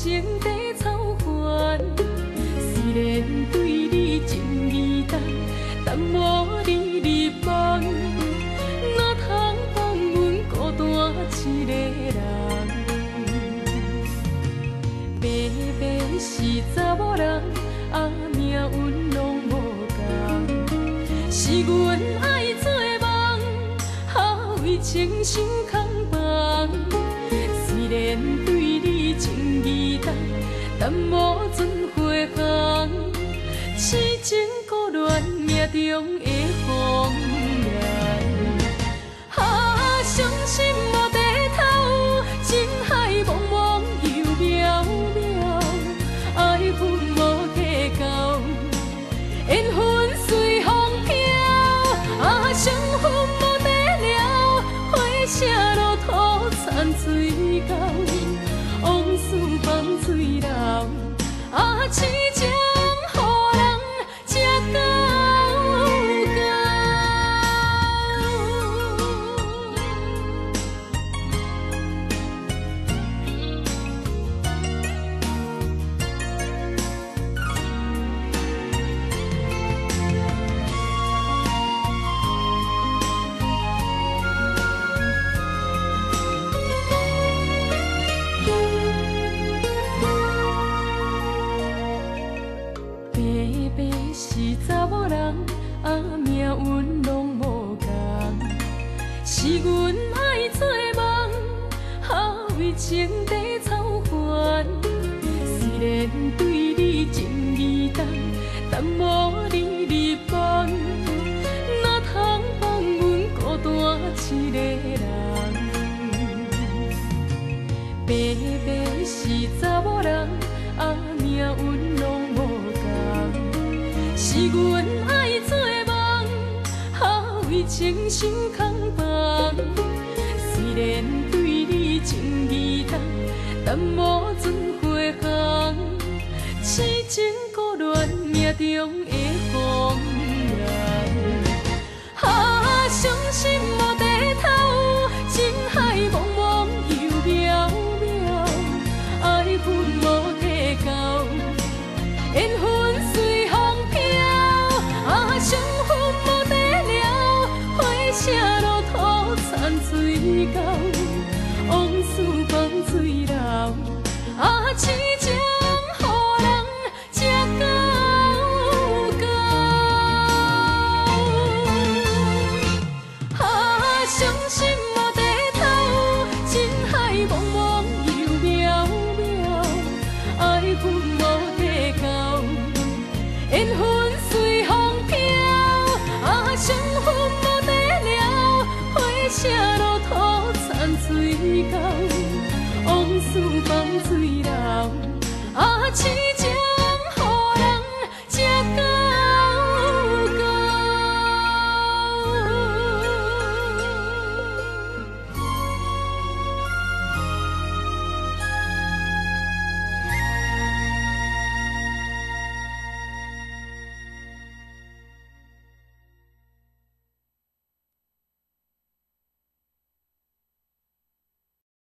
情地草原。虽然对你情意重，但无你入梦，哪通放阮孤单一个人？白白是查某人，命运拢无同。是阮爱做梦，为情深空房。虽然对你情意重，但无准回航。痴情孤恋命中的风缘，伤心无地头，情海茫茫又渺渺，爱恨无计较，缘分随风飘，伤痕无地了，花谢落土残水沟，往事放水流，痴情。是查某人，命运拢无同。是阮爱做梦，为情地草原。虽然对你情意重，但无你入梦，哪通放阮孤单一个人？白白是查某人，命运拢无同。是阮爱做梦，为情深空房。虽然对你情意重，但无准回航。痴情孤恋命中的风缘，伤心无地头，情海茫茫又渺渺，爱恨无计较，缘分随风飘，伤痕无地了，花谢落土残水沟，往事放水流，痴情予人吃到到，伤心无地头，情海茫茫又渺渺，爱恨无计较，缘分随风飘，伤痕无地了，花谢落土残水沟，往事放水流。